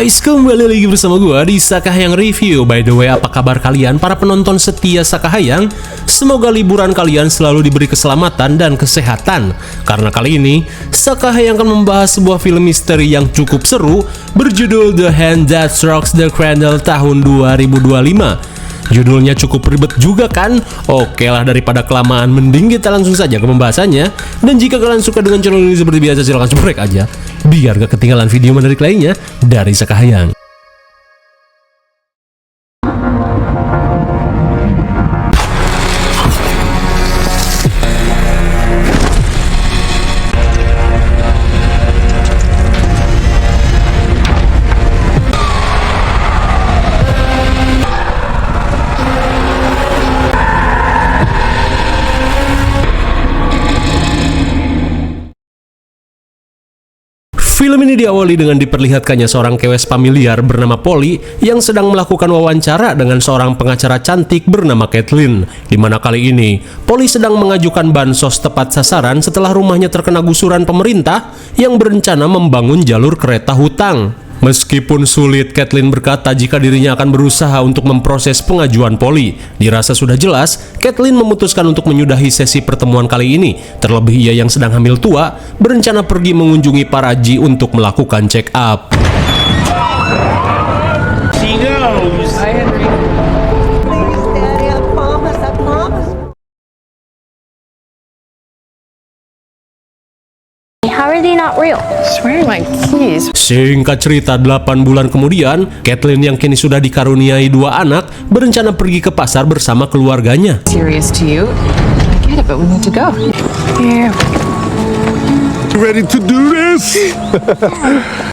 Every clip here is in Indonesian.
guys, kembali lagi bersama gua di Sakahayang Review. By the way, apa kabar kalian para penonton setia Sakahayang? Semoga liburan kalian selalu diberi keselamatan dan kesehatan. Karena kali ini, Sakahayang akan membahas sebuah film misteri yang cukup seru berjudul The Hand That Strokes the Cradle tahun 2025. Judulnya cukup ribet juga kan? Oke lah, daripada kelamaan mending kita langsung saja ke pembahasannya. Dan jika kalian suka dengan channel ini seperti biasa, silahkan subscribe aja biar gak ketinggalan video menarik lainnya dari Sakahayang. Film ini diawali dengan diperlihatkannya seorang kewes familiar bernama Polly yang sedang melakukan wawancara dengan seorang pengacara cantik bernama Kathleen. Di mana kali ini, Polly sedang mengajukan bansos tepat sasaran setelah rumahnya terkena gusuran pemerintah yang berencana membangun jalur kereta hutang. Meskipun sulit, Kathleen berkata jika dirinya akan berusaha untuk memproses pengajuan Polly. Dirasa sudah jelas, Kathleen memutuskan untuk menyudahi sesi pertemuan kali ini. Terlebih ia yang sedang hamil tua, berencana pergi mengunjungi para Ji untuk melakukan check up. She knows. Please, Daddy, I promise, I promise. How are they not real? Swearing like keys. Singkat cerita, 8 bulan kemudian, Kathleen yang kini sudah dikaruniai 2 anak berencana pergi ke pasar bersama keluarganya. Serious to you? I get it, but we need to go. Here. Ready to do this?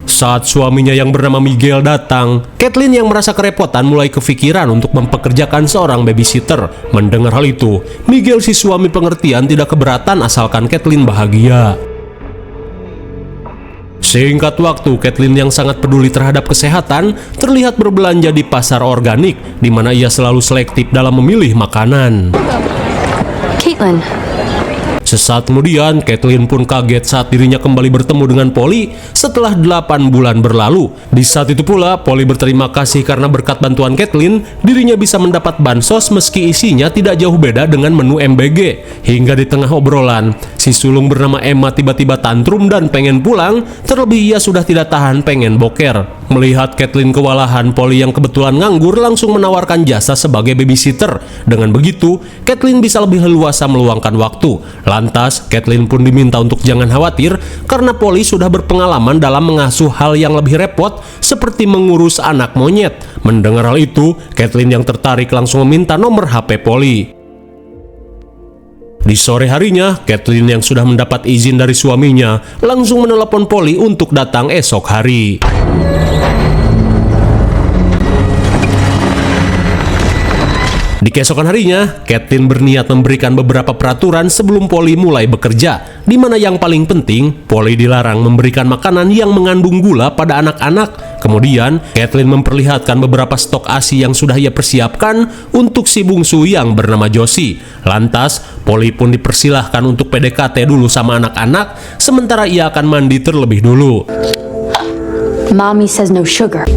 Saat suaminya yang bernama Miguel datang, Kathleen yang merasa kerepotan mulai kepikiran untuk mempekerjakan seorang babysitter. Mendengar hal itu, Miguel si suami pengertian tidak keberatan asalkan Kathleen bahagia. Singkat waktu, Kathleen yang sangat peduli terhadap kesehatan terlihat berbelanja di pasar organik, di mana ia selalu selektif dalam memilih makanan. Caitlin. Sesaat kemudian, Kathleen pun kaget saat dirinya kembali bertemu dengan Polly setelah 8 bulan berlalu. Di saat itu pula, Polly berterima kasih karena berkat bantuan Kathleen, dirinya bisa mendapat bansos meski isinya tidak jauh beda dengan menu MBG. Hingga di tengah obrolan, si sulung bernama Emma tiba-tiba tantrum dan pengen pulang, terlebih ia sudah tidak tahan pengen boker. Melihat Kathleen kewalahan, Polly yang kebetulan nganggur langsung menawarkan jasa sebagai babysitter. Dengan begitu, Kathleen bisa lebih leluasa meluangkan waktu. Lantas, Kathleen pun diminta untuk jangan khawatir karena Polly sudah berpengalaman dalam mengasuh hal yang lebih repot seperti mengurus anak monyet. Mendengar hal itu, Kathleen yang tertarik langsung meminta nomor HP Polly. Di sore harinya, Kathleen yang sudah mendapat izin dari suaminya langsung menelepon Polly untuk datang esok hari. Di keesokan harinya, Kathleen berniat memberikan beberapa peraturan sebelum Polly mulai bekerja, di mana yang paling penting, Polly dilarang memberikan makanan yang mengandung gula pada anak-anak. Kemudian, Kathleen memperlihatkan beberapa stok ASI yang sudah ia persiapkan untuk si bungsu yang bernama Josie. Lantas, Polly pun dipersilahkan untuk PDKT dulu sama anak-anak, sementara ia akan mandi terlebih dulu. Mommy says no sugar.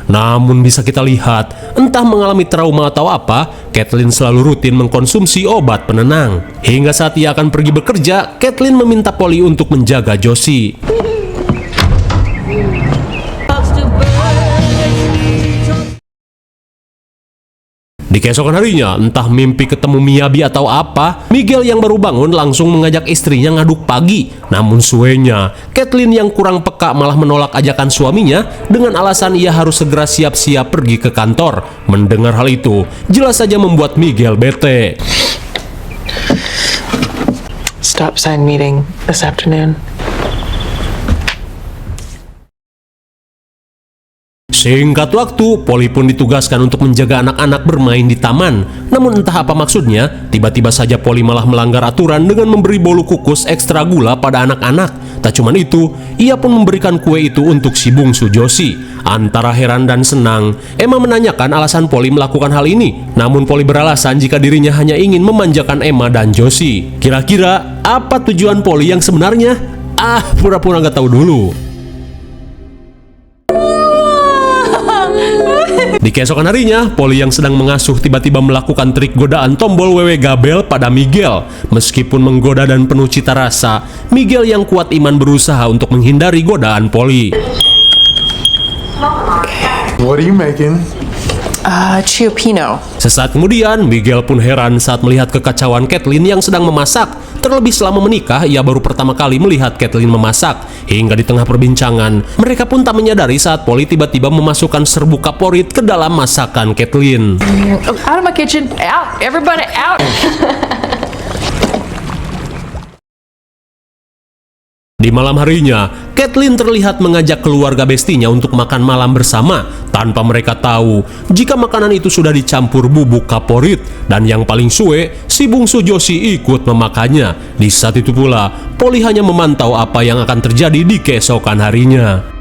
Namun bisa kita lihat, entah mengalami trauma atau apa, Kathleen selalu rutin mengkonsumsi obat penenang. Hingga saat ia akan pergi bekerja, Kathleen meminta Polly untuk menjaga Josie. Di keesokan harinya, entah mimpi ketemu Miyabi atau apa, Miguel yang baru bangun langsung mengajak istrinya ngaduk pagi. Namun suenya, Kathleen yang kurang peka malah menolak ajakan suaminya dengan alasan ia harus segera siap-siap pergi ke kantor. Mendengar hal itu, jelas saja membuat Miguel bete. Stop sign meeting this afternoon. Singkat waktu, Polly pun ditugaskan untuk menjaga anak-anak bermain di taman. Namun entah apa maksudnya, tiba-tiba saja Polly malah melanggar aturan dengan memberi bolu kukus ekstra gula pada anak-anak. Tak cuman itu, ia pun memberikan kue itu untuk si bungsu Josie. Antara heran dan senang, Emma menanyakan alasan Polly melakukan hal ini. Namun Polly beralasan jika dirinya hanya ingin memanjakan Emma dan Josie. Kira-kira apa tujuan Polly yang sebenarnya? pura-pura nggak tahu dulu. Di keesokan harinya, Polly yang sedang mengasuh tiba-tiba melakukan trik godaan tombol wewe Gabel pada Miguel. Meskipun menggoda dan penuh cita rasa, Miguel yang kuat iman berusaha untuk menghindari godaan Polly. What are you making? Chiopino. Sesaat kemudian, Miguel pun heran saat melihat kekacauan Kathleen yang sedang memasak. Terlebih selama menikah, ia baru pertama kali melihat Kathleen memasak. Hingga di tengah perbincangan, mereka pun tak menyadari saat Polly tiba-tiba memasukkan serbuk kaporit ke dalam masakan Kathleen. Out of my kitchen. Out. Everybody out. Di malam harinya, Kathleen terlihat mengajak keluarga bestinya untuk makan malam bersama tanpa mereka tahu jika makanan itu sudah dicampur bubuk kaporit, dan yang paling suwe, si bungsu Josie ikut memakannya. Di saat itu pula, Polly hanya memantau apa yang akan terjadi di keesokan harinya.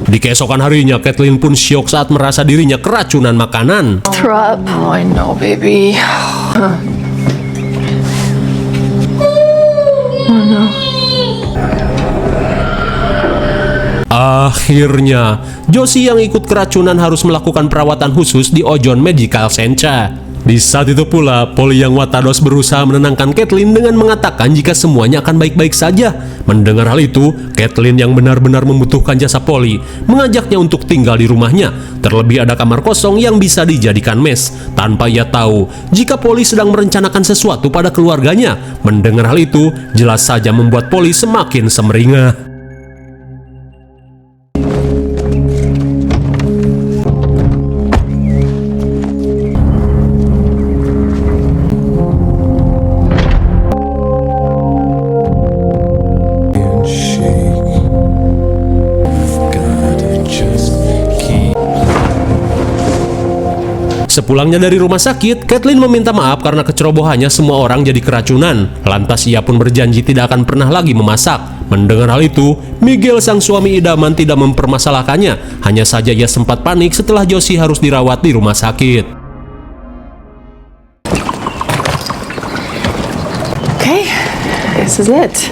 Di keesokan harinya, Kathleen pun syok saat merasa dirinya keracunan makanan. Throw up. Oh, I know, baby. Akhirnya, Josie yang ikut keracunan harus melakukan perawatan khusus di Ojon Medical Center. Di saat itu pula, Polly yang watados berusaha menenangkan Kathleen dengan mengatakan jika semuanya akan baik-baik saja. Mendengar hal itu, Kathleen yang benar-benar membutuhkan jasa Polly mengajaknya untuk tinggal di rumahnya. Terlebih ada kamar kosong yang bisa dijadikan mes, tanpa ia tahu jika Polly sedang merencanakan sesuatu pada keluarganya. Mendengar hal itu, jelas saja membuat Polly semakin semeringah. Sepulangnya dari rumah sakit, Kathleen meminta maaf karena kecerobohannya semua orang jadi keracunan. Lantas ia pun berjanji tidak akan pernah lagi memasak. Mendengar hal itu, Miguel sang suami idaman tidak mempermasalahkannya. Hanya saja ia sempat panik setelah Josie harus dirawat di rumah sakit. Okay, this is it.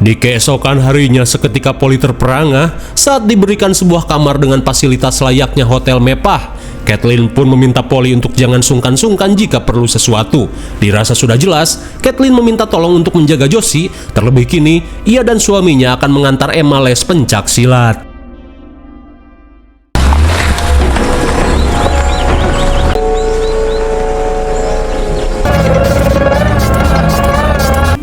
Di keesokan harinya, seketika Polly terperangah saat diberikan sebuah kamar dengan fasilitas layaknya hotel mewah. Kathleen pun meminta Polly untuk jangan sungkan-sungkan jika perlu sesuatu. Dirasa sudah jelas, Kathleen meminta tolong untuk menjaga Josie. Terlebih kini, ia dan suaminya akan mengantar Emma les pencak silat.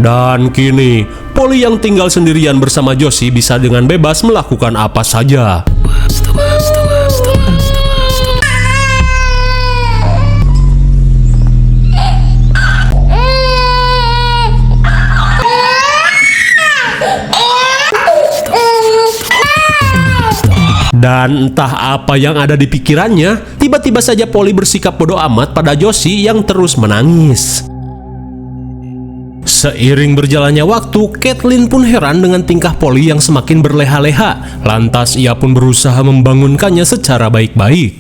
Dan kini, Polly yang tinggal sendirian bersama Josie bisa dengan bebas melakukan apa saja. Dan entah apa yang ada di pikirannya, tiba-tiba saja Polly bersikap bodoh amat pada Josie yang terus menangis. Seiring berjalannya waktu, Kathleen pun heran dengan tingkah Polly yang semakin berleha-leha. Lantas ia pun berusaha membangunkannya secara baik-baik.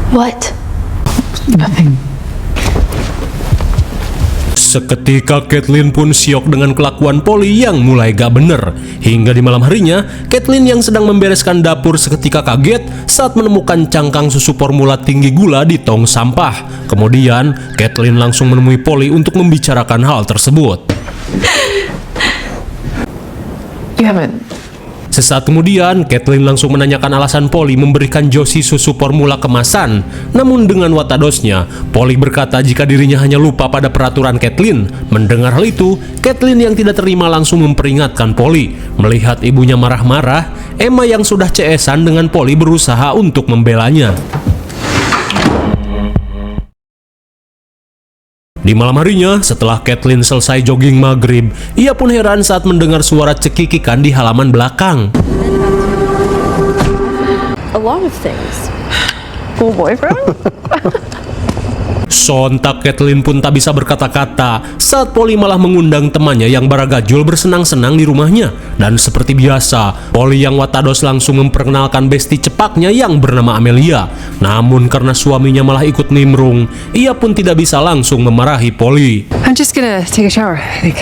What? Nothing. Seketika Kathleen pun syok dengan kelakuan Polly yang mulai gak bener. Hingga di malam harinya, Kathleen yang sedang membereskan dapur seketika kaget saat menemukan cangkang susu formula tinggi gula di tong sampah. Kemudian, Kathleen langsung menemui Polly untuk membicarakan hal tersebut. You haven't. Sesaat kemudian, Kathleen langsung menanyakan alasan Polly memberikan Josie susu formula kemasan. Namun dengan watadosnya, Polly berkata jika dirinya hanya lupa pada peraturan Kathleen. Mendengar hal itu, Kathleen yang tidak terima langsung memperingatkan Polly. Melihat ibunya marah-marah, Emma yang sudah ceesan dengan Polly berusaha untuk membelanya. Di malam harinya, setelah Kathleen selesai jogging maghrib, ia pun heran saat mendengar suara cekikikan di halaman belakang. A lot of things. Full boyfriend? Sontak Caitlin pun tak bisa berkata-kata saat Polly malah mengundang temannya yang baragajul bersenang-senang di rumahnya. Dan seperti biasa, Polly yang watados langsung memperkenalkan besti cepaknya yang bernama Amelia. Namun karena suaminya malah ikut nimbrung, ia pun tidak bisa langsung memarahi Polly. I'm just gonna take a shower, I think.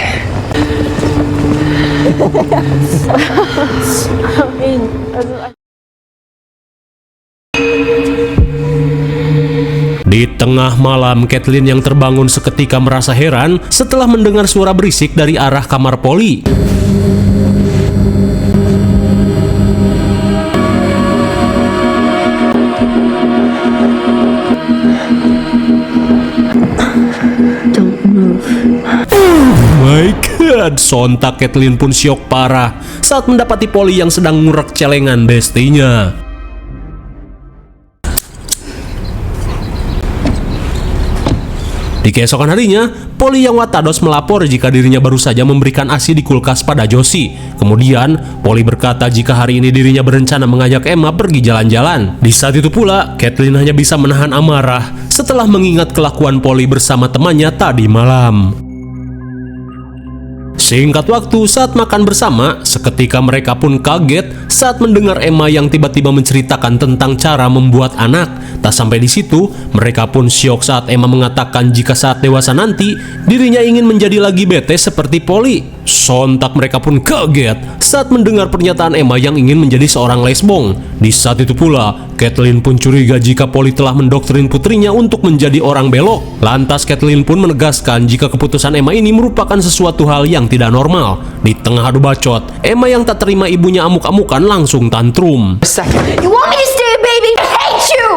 Di tengah malam, Caitlin yang terbangun seketika merasa heran setelah mendengar suara berisik dari arah kamar Polly. Don't move. My God, sontak Caitlin pun syok parah saat mendapati Polly yang sedang ngurek celengan bestinya. Di keesokan harinya, Polly yang watados melapor jika dirinya baru saja memberikan ASI di kulkas pada Josie. Kemudian, Polly berkata jika hari ini dirinya berencana mengajak Emma pergi jalan-jalan. Di saat itu pula, Caitlin hanya bisa menahan amarah setelah mengingat kelakuan Polly bersama temannya tadi malam. Singkat waktu saat makan bersama, seketika mereka pun kaget saat mendengar Emma yang tiba-tiba menceritakan tentang cara membuat anak. Tak sampai di situ, mereka pun syok saat Emma mengatakan jika saat dewasa nanti, dirinya ingin menjadi lagi bete seperti Polly. Sontak mereka pun kaget saat mendengar pernyataan Emma yang ingin menjadi seorang lesbong. Di saat itu pula, Caitlin pun curiga jika Polly telah mendoktrin putrinya untuk menjadi orang belok. Lantas Caitlin pun menegaskan jika keputusan Emma ini merupakan sesuatu hal yang tidak normal. Di tengah adu bacot, Emma yang tak terima ibunya amuk-amukan langsung tantrum. You want me to stay, baby? I hate you!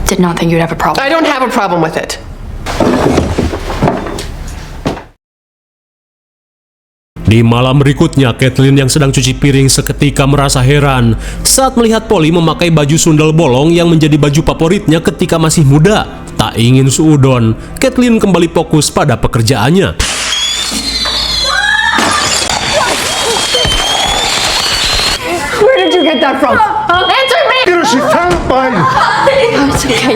Did not think you'd have a problem. I don't have a problem with it. Di malam berikutnya, Caitlin yang sedang cuci piring seketika merasa heran saat melihat Polly memakai baju sundel bolong yang menjadi baju favoritnya ketika masih muda. Tak ingin suudon, Caitlin kembali fokus pada pekerjaannya. Where did you get that from? Answer me! She's terrified.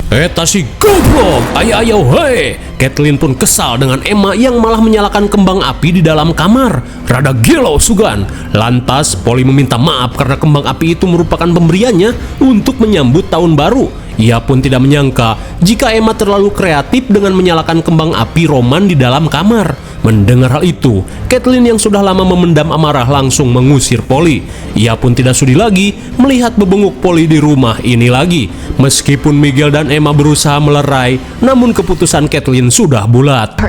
Eta si goblok, ayo hei. Caitlin pun kesal dengan Emma yang malah menyalakan kembang api di dalam kamar. Rada gelo sugan. Lantas Polly meminta maaf karena kembang api itu merupakan pemberiannya untuk menyambut tahun baru. Ia pun tidak menyangka jika Emma terlalu kreatif dengan menyalakan kembang api Roman di dalam kamar. Mendengar hal itu, Caitlin yang sudah lama memendam amarah langsung mengusir Polly. Ia pun tidak sudi lagi melihat bebenguk Polly di rumah ini lagi. Meskipun Miguel dan Emma berusaha melerai, namun keputusan Caitlin sudah bulat.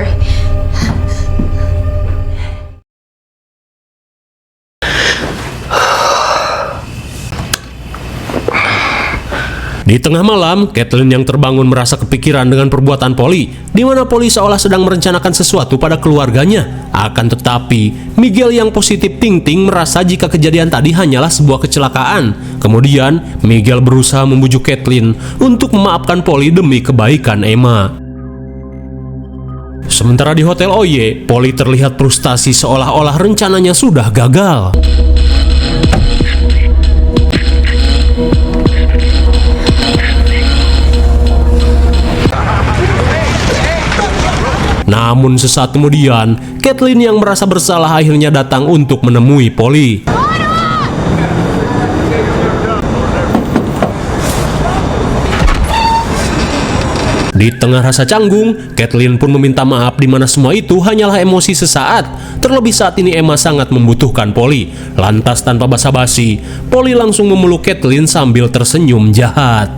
Di tengah malam, Caitlin yang terbangun merasa kepikiran dengan perbuatan Polly, di mana Polly seolah sedang merencanakan sesuatu pada keluarganya. Akan tetapi, Miguel yang positif thinking merasa jika kejadian tadi hanyalah sebuah kecelakaan. Kemudian, Miguel berusaha membujuk Caitlin untuk memaafkan Polly demi kebaikan Emma. Sementara di Hotel Oye, Polly terlihat frustasi seolah-olah rencananya sudah gagal. Namun sesaat kemudian, Caitlin yang merasa bersalah akhirnya datang untuk menemui Polly. Di tengah rasa canggung, Caitlin pun meminta maaf di mana semua itu hanyalah emosi sesaat. Terlebih saat ini Emma sangat membutuhkan Polly. Lantas tanpa basa-basi, Polly langsung memeluk Caitlin sambil tersenyum jahat.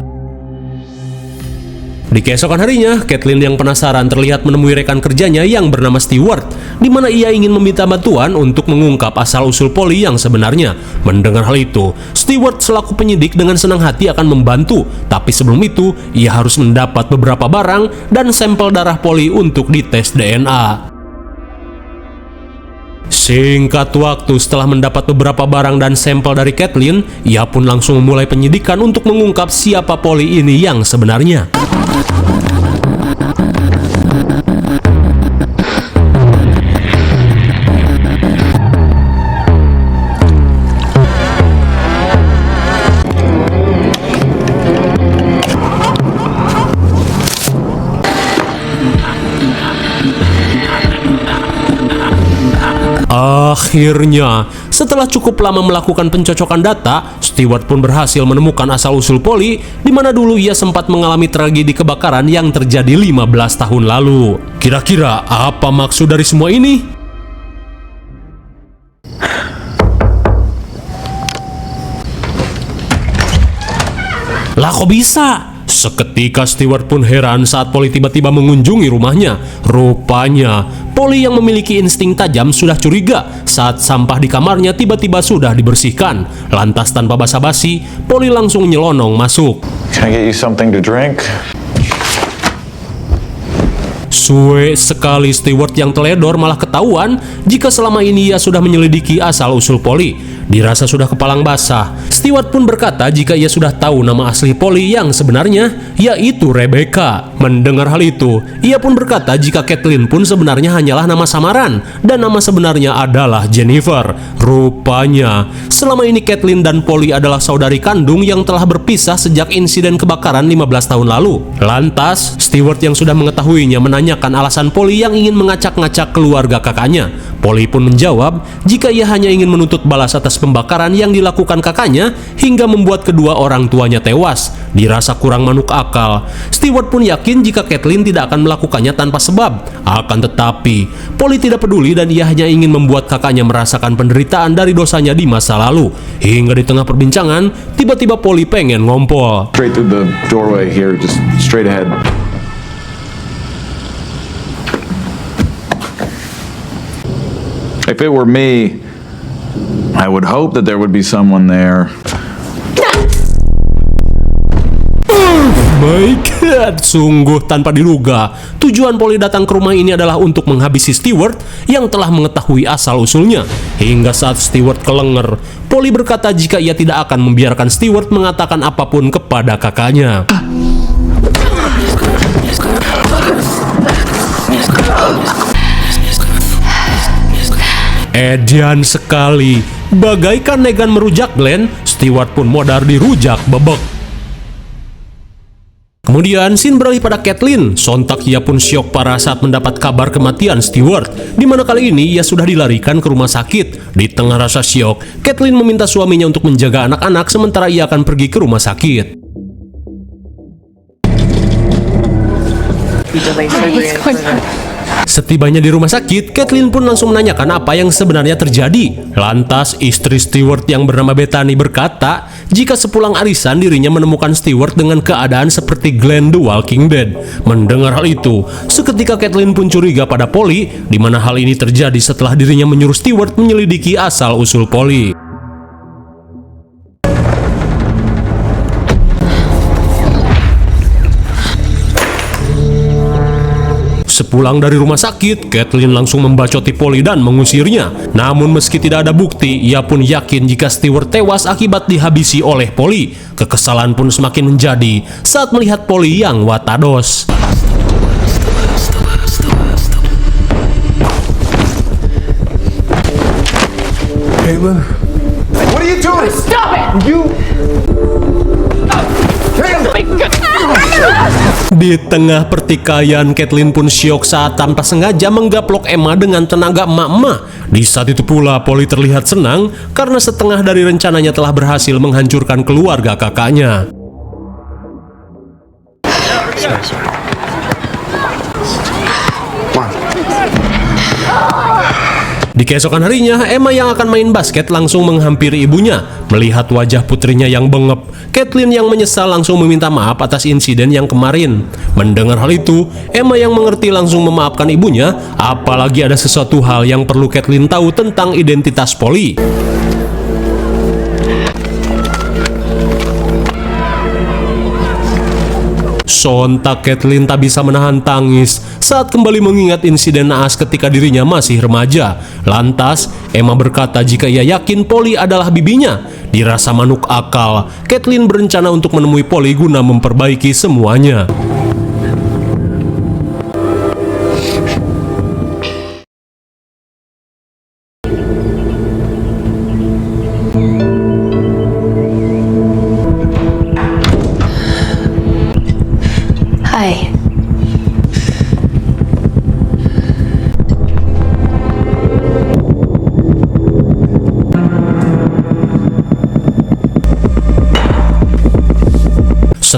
Di keesokan harinya, Caitlin yang penasaran terlihat menemui rekan kerjanya yang bernama Stewart, di mana ia ingin meminta bantuan untuk mengungkap asal-usul Polly yang sebenarnya. Mendengar hal itu, Stewart selaku penyidik dengan senang hati akan membantu, tapi sebelum itu, ia harus mendapat beberapa barang dan sampel darah Polly untuk dites DNA. Singkat waktu setelah mendapat beberapa barang dan sampel dari Caitlin, ia pun langsung memulai penyidikan untuk mengungkap siapa Polly ini yang sebenarnya. Akhirnya, setelah cukup lama melakukan pencocokan data, Stewart pun berhasil menemukan asal-usul Polly, di mana dulu ia sempat mengalami tragedi kebakaran yang terjadi 15 tahun lalu. Kira-kira apa maksud dari semua ini? Lah kok bisa? Seketika Stewart pun heran saat Polly tiba-tiba mengunjungi rumahnya. Rupanya, Polly yang memiliki insting tajam sudah curiga saat sampah di kamarnya tiba-tiba sudah dibersihkan. Lantas tanpa basa-basi, Polly langsung nyelonong masuk. Can I get you something to drink? Suwe sekali Stewart yang teledor malah ketahuan jika selama ini ia sudah menyelidiki asal-usul Polly. Dirasa sudah kepalang basah, Stewart pun berkata jika ia sudah tahu nama asli Polly yang sebenarnya, yaitu Rebecca. Mendengar hal itu, ia pun berkata jika Kathleen pun sebenarnya hanyalah nama samaran dan nama sebenarnya adalah Jennifer. Rupanya, selama ini Kathleen dan Polly adalah saudari kandung yang telah berpisah sejak insiden kebakaran 15 tahun lalu. Lantas, Stewart yang sudah mengetahuinya menanyakan alasan Polly yang ingin ngacak-ngacak keluarga kakaknya. Polly pun menjawab jika ia hanya ingin menuntut balas atas pembakaran yang dilakukan kakaknya hingga membuat kedua orang tuanya tewas. Dirasa kurang manuk akal, Stewart pun yakin jika Kathleen tidak akan melakukannya tanpa sebab. Akan tetapi, Polly tidak peduli dan ia hanya ingin membuat kakaknya merasakan penderitaan dari dosanya di masa lalu. Hingga di tengah perbincangan, tiba-tiba Polly pengen ngompol. Straight through the doorway here, just straight ahead. If it were me, I would hope that there would be someone there. My God, sungguh tanpa diduga, tujuan Polly datang ke rumah ini adalah untuk menghabisi Stewart yang telah mengetahui asal-usulnya. Hingga saat Stewart kelenger, Polly berkata jika ia tidak akan membiarkan Stewart mengatakan apapun kepada kakaknya. Edian sekali, bagaikan Negan merujak Glenn, Stewart pun modar dirujak bebek. Kemudian scene beralih pada Kathleen. Sontak ia pun syok parah saat mendapat kabar kematian Stewart, di mana kali ini ia sudah dilarikan ke rumah sakit. Di tengah rasa syok, Kathleen meminta suaminya untuk menjaga anak-anak sementara ia akan pergi ke rumah sakit. Setibanya di rumah sakit, Kathleen pun langsung menanyakan apa yang sebenarnya terjadi. Lantas, istri Stewart yang bernama Bethany berkata, jika sepulang arisan dirinya menemukan Stewart dengan keadaan seperti Glenn The Walking Dead. Mendengar hal itu, seketika Kathleen pun curiga pada Polly, di mana hal ini terjadi setelah dirinya menyuruh Stewart menyelidiki asal-usul Polly. Sepulang dari rumah sakit, Kathleen langsung membacoti Polly dan mengusirnya. Namun meski tidak ada bukti, ia pun yakin jika Stewart tewas akibat dihabisi oleh Polly. Kekesalan pun semakin menjadi saat melihat Polly yang watados. Caitlin? What are you doing? Stop it! Di tengah pertikaian, Kathleen pun syok saat tanpa sengaja menggaplok Emma dengan tenaga emak-emak. Di saat itu pula, Polly terlihat senang karena setengah dari rencananya telah berhasil menghancurkan keluarga kakaknya. Di keesokan harinya, Emma yang akan main basket langsung menghampiri ibunya. Melihat wajah putrinya yang bengep, Kathleen yang menyesal langsung meminta maaf atas insiden yang kemarin. Mendengar hal itu, Emma yang mengerti langsung memaafkan ibunya, apalagi ada sesuatu hal yang perlu Kathleen tahu tentang identitas Polly. Sontak Kathleen tak bisa menahan tangis saat kembali mengingat insiden naas ketika dirinya masih remaja. Lantas, Emma berkata jika ia yakin Polly adalah bibinya. Dirasa manuk akal, Kathleen berencana untuk menemui Polly guna memperbaiki semuanya. Hi.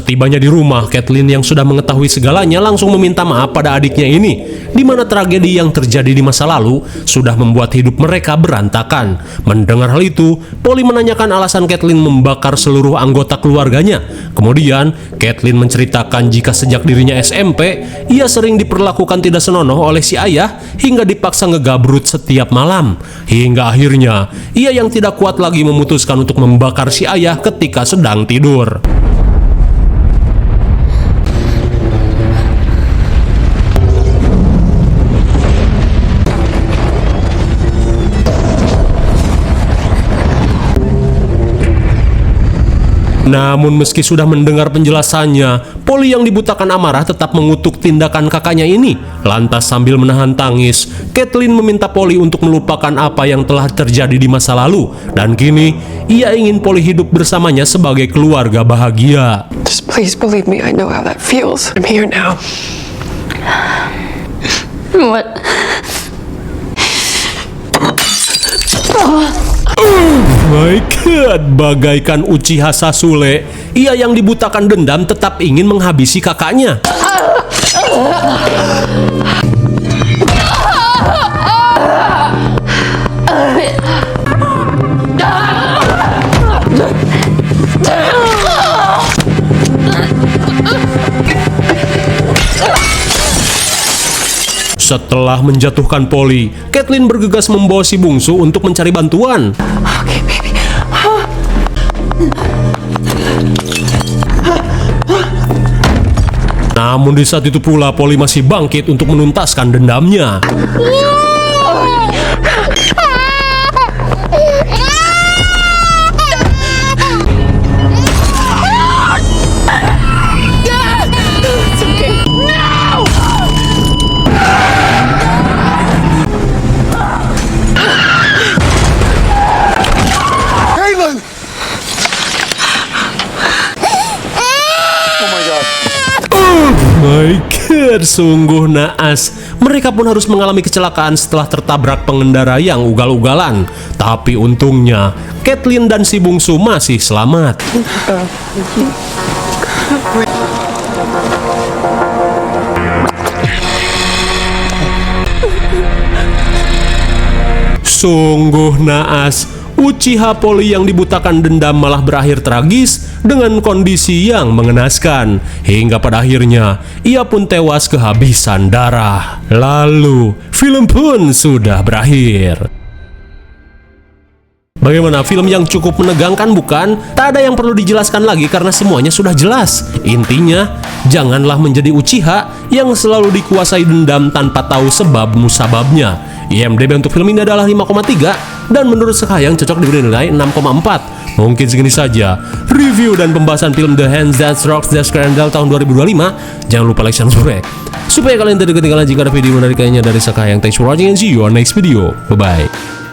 Setibanya di rumah, Caitlin yang sudah mengetahui segalanya langsung meminta maaf pada adiknya ini, di mana tragedi yang terjadi di masa lalu sudah membuat hidup mereka berantakan. Mendengar hal itu, Polly menanyakan alasan Caitlin membakar seluruh anggota keluarganya. Kemudian, Caitlin menceritakan jika sejak dirinya SMP, ia sering diperlakukan tidak senonoh oleh si ayah hingga dipaksa ngegabrut setiap malam. Hingga akhirnya, ia yang tidak kuat lagi memutuskan untuk membakar si ayah ketika sedang tidur. Namun meski sudah mendengar penjelasannya, Polly yang dibutakan amarah tetap mengutuk tindakan kakaknya ini. Lantas sambil menahan tangis, Caitlin meminta Polly untuk melupakan apa yang telah terjadi di masa lalu. Dan kini, ia ingin Polly hidup bersamanya sebagai keluarga bahagia. Just please believe me, I know how that feels. I'm here now. What? My God, bagaikan Uchiha Sasule, ia yang dibutakan dendam tetap ingin menghabisi kakaknya. Setelah menjatuhkan Polly, Caitlin bergegas membawa si bungsu untuk mencari bantuan. Okay, baby. Namun di saat itu pula Polly masih bangkit untuk menuntaskan dendamnya. My God, sungguh naas. Mereka pun harus mengalami kecelakaan setelah tertabrak pengendara yang ugal-ugalan. Tapi untungnya, Caitlin dan si bungsu masih selamat. Sungguh naas. Uchiha Polly yang dibutakan dendam malah berakhir tragis dengan kondisi yang mengenaskan. Hingga pada akhirnya, ia pun tewas kehabisan darah. Lalu, film pun sudah berakhir. Bagaimana, film yang cukup menegangkan bukan? Tak ada yang perlu dijelaskan lagi karena semuanya sudah jelas. Intinya, janganlah menjadi Uchiha yang selalu dikuasai dendam tanpa tahu sebab musababnya. IMDb untuk film ini adalah 5,3 dan menurut Sekayang cocok diberi nilai 6,4. Mungkin segini saja review dan pembahasan film The Hands That Rocks the Scandal tahun 2025. Jangan lupa like dan subscribe supaya kalian tidak ketinggalan jika ada video menarik lainnya dari Sekayang. Thanks for watching and see you on next video. Bye bye.